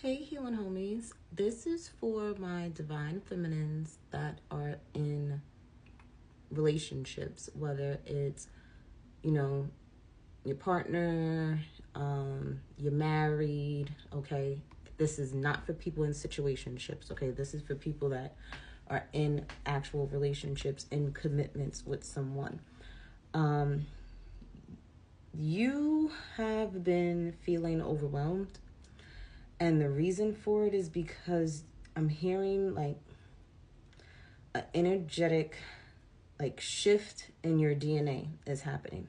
Hey, healing homies. This is for my divine feminines that are in relationships, whether it's, you know, your partner, you're married, okay? This is not for people in situationships, okay? This is for people that are in actual relationships and commitments with someone. You have been feeling overwhelmed, and the reason for it is because I'm hearing like an energetic shift in your DNA is happening.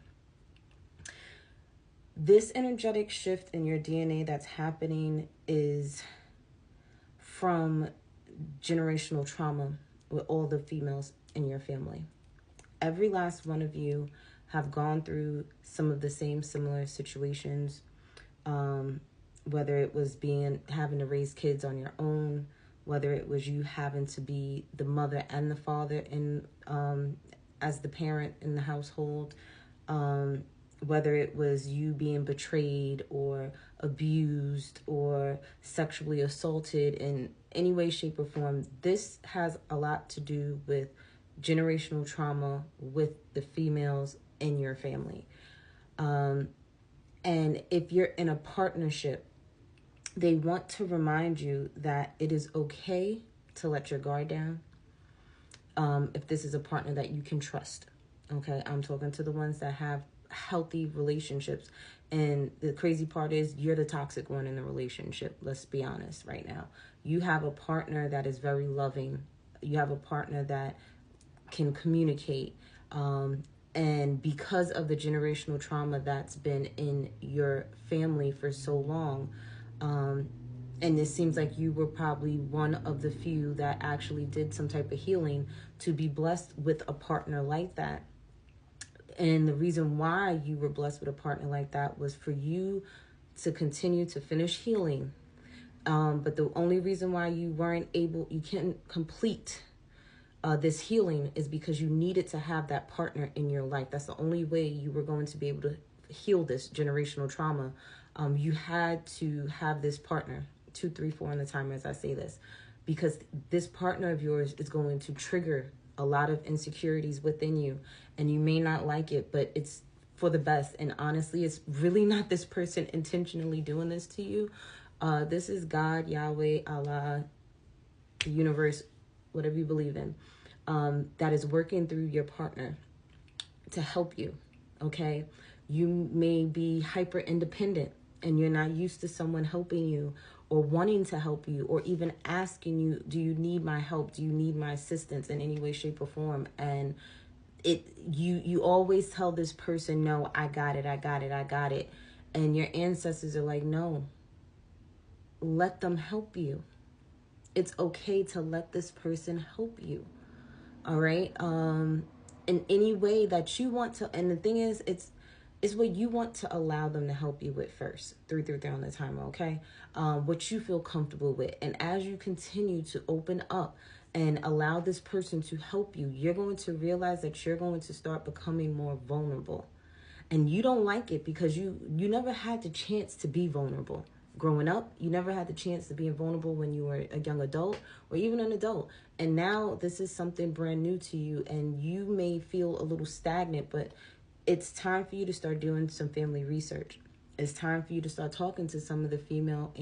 This energetic shift in your DNA that's happening is from generational trauma with all the females in your family. Every last one of you have gone through some of the same similar situations, whether it was having to raise kids on your own, whether it was you having to be the mother and the father as the parent in the household, whether it was you being betrayed or abused or sexually assaulted in any way, shape, or form. This has a lot to do with generational trauma with the females in your family. And if you're in a partnership, they want to remind you that it is okay to let your guard down. If this is a partner that you can trust, okay? I'm talking to the ones that have healthy relationships. And the crazy part is you're the toxic one in the relationship. Let's be honest right now. You have a partner that is very loving. You have a partner that can communicate. And because of the generational trauma that's been in your family for so long, and it seems like you were probably one of the few that actually did some type of healing to be blessed with a partner like that. And the reason why you were blessed with a partner like that was for you to continue to finish healing. But the only reason why you couldn't complete this healing is because you needed to have that partner in your life. That's the only way you were going to be able to heal this generational trauma. You had to have this partner, 2, 3, 4 on the timer as I say this, because this partner of yours is going to trigger a lot of insecurities within you, and you may not like it, but it's for the best. And honestly, it's really not this person intentionally doing this to you. This is God, Yahweh, Allah, the universe, whatever you believe in, that is working through your partner to help you, okay? You may be hyper independent and you're not used to someone helping you or wanting to help you or even asking you, do you need my help? Do you need my assistance in any way, shape, or form? And you always tell this person, no, I got it. And your ancestors are like, no, let them help you. It's okay to let this person help you. All right. In any way that you want to. And the thing is, it's what you want to allow them to help you with first. 3 on the timer. Okay. What you feel comfortable with. And as you continue to open up and allow this person to help you, you're going to realize that you're going to start becoming more vulnerable. And you don't like it because you never had the chance to be vulnerable. Growing up, you never had the chance to be vulnerable when you were a young adult or even an adult. And now this is something brand new to you, and you may feel a little stagnant, but it's time for you to start doing some family research. It's time for you to start talking to some of the female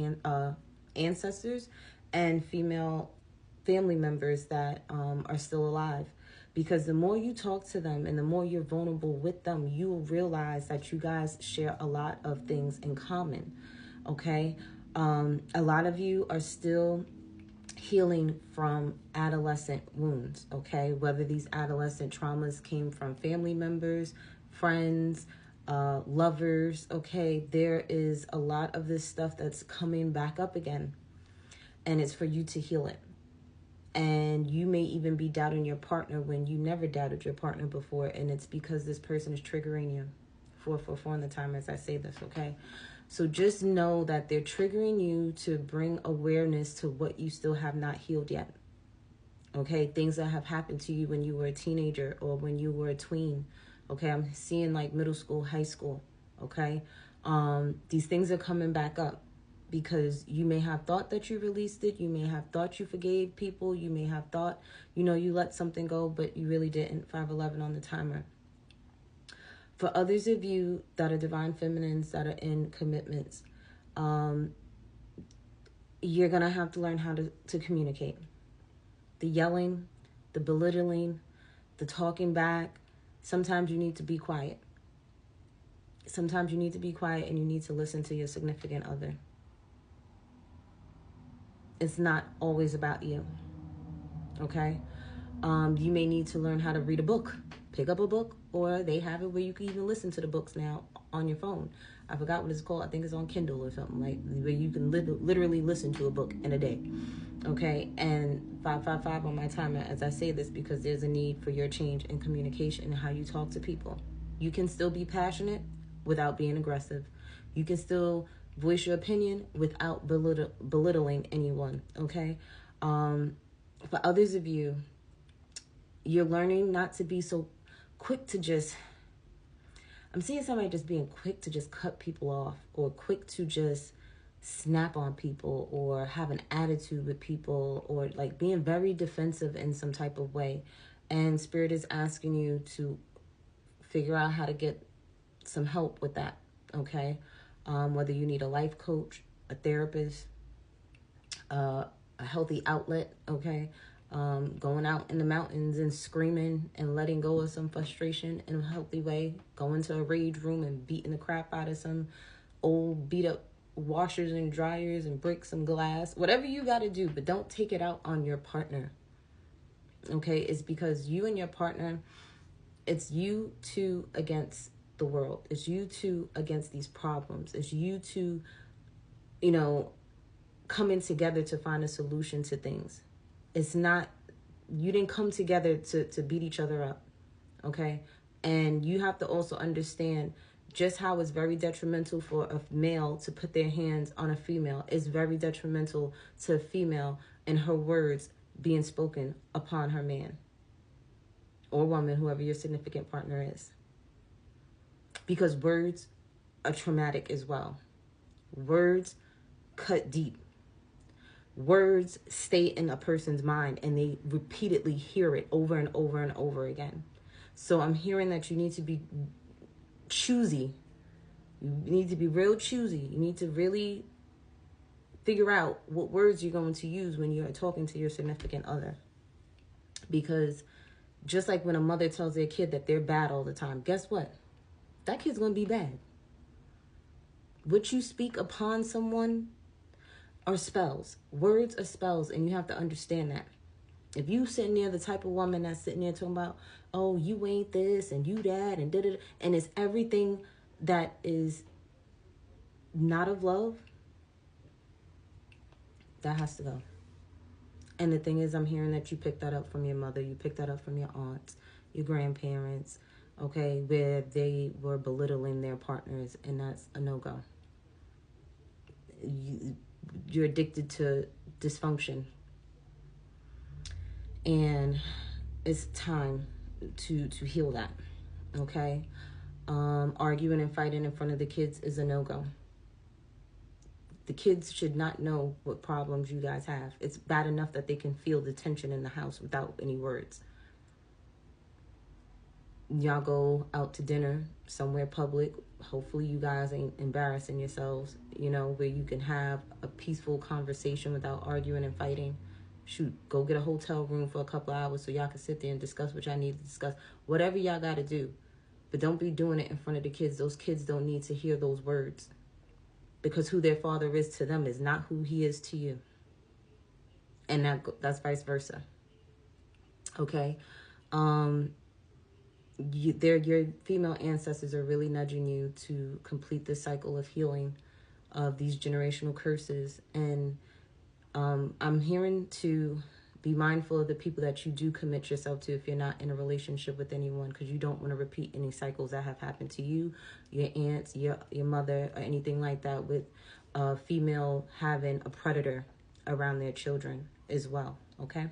ancestors and female family members that are still alive. Because the more you talk to them and the more you're vulnerable with them, you will realize that you guys share a lot of things in common. Okay, a lot of you are still healing from adolescent wounds, okay? Whether these adolescent traumas came from family members, friends, lovers, okay? There is a lot of this stuff that's coming back up again, and it's for you to heal it. And you may even be doubting your partner when you never doubted your partner before, and it's because this person is triggering you. 4 on the time as I say this, okay? So just know that they're triggering you to bring awareness to what you still have not healed yet. Okay, things that have happened to you when you were a teenager or when you were a tween. Okay, I'm seeing like middle school, high school. Okay, these things are coming back up. because you may have thought that you released it. You may have thought you forgave people. You may have thought, you let something go, but you really didn't. 511 on the timer. For others of you that are divine feminines that are in commitments, you're going to have to learn how to communicate. The yelling, the belittling, the talking back. Sometimes you need to be quiet. Sometimes you need to be quiet and you need to listen to your significant other. It's not always about you, okay? You may need to learn how to read a book. Pick up a book, or they have it where you can even listen to the books now on your phone. I forgot what it's called. I think it's on Kindle or something, like where you can literally listen to a book in a day, okay? And 555 on my timer as I say this, because there's a need for your change in communication and how you talk to people. You can still be passionate without being aggressive. You can still voice your opinion without belittling anyone, okay? For others of you, you're learning not to be so quick to just... I'm seeing somebody just being quick to just cut people off, or quick to just snap on people, or have an attitude with people, or like being very defensive in some type of way. And Spirit is asking you to figure out how to get some help with that, okay? Whether you need a life coach, a therapist, a healthy outlet, okay? Going out in the mountains and screaming and letting go of some frustration in a healthy way. Going to a rage room and beating the crap out of some old beat up washers and dryers and break some glass. Whatever you got to do, but don't take it out on your partner, okay? It's because you and your partner, it's you two against the world. It's you two against these problems. It's you two, coming together to find a solution to things. It's not, you didn't come together to beat each other up, okay? And you have to also understand just how it's very detrimental for a male to put their hands on a female. It's very detrimental to a female and her words being spoken upon her man or woman, whoever your significant partner is. Because words are traumatic as well. Words cut deep. Words stay in a person's mind and they repeatedly hear it over and over and over again. So I'm hearing that you need to be choosy. You need to be real choosy. You need to really figure out what words you're going to use when you're talking to your significant other. Because just like when a mother tells their kid that they're bad all the time, guess what? That kid's going to be bad. What you speak upon someone are spells. Words are spells, and you have to understand that. If you sitting there the type of woman that's sitting there talking about, oh, you ain't this and you that and da-da-da, and it's everything that is not of love, that has to go. And the thing is, I'm hearing that you picked that up from your mother, you picked that up from your aunts, your grandparents, okay, where they were belittling their partners, and that's a no-go. You're addicted to dysfunction, and it's time to heal that, okay? Arguing and fighting in front of the kids is a no-go. The kids should not know what problems you guys have. It's bad enough that they can feel the tension in the house without any words. Y'all go out to dinner somewhere public. Hopefully you guys ain't embarrassing yourselves, where you can have a peaceful conversation without arguing and fighting. Shoot, go get a hotel room for a couple of hours so y'all can sit there and discuss what y'all need to discuss. Whatever y'all got to do. But don't be doing it in front of the kids. Those kids don't need to hear those words. Because who their father is to them is not who he is to you. And that's vice versa. Okay? Your female ancestors are really nudging you to complete this cycle of healing of these generational curses. And I'm hearing to be mindful of the people that you do commit yourself to if you're not in a relationship with anyone, because you don't want to repeat any cycles that have happened to you, your aunts, your mother, or anything like that, with a female having a predator around their children as well, okay?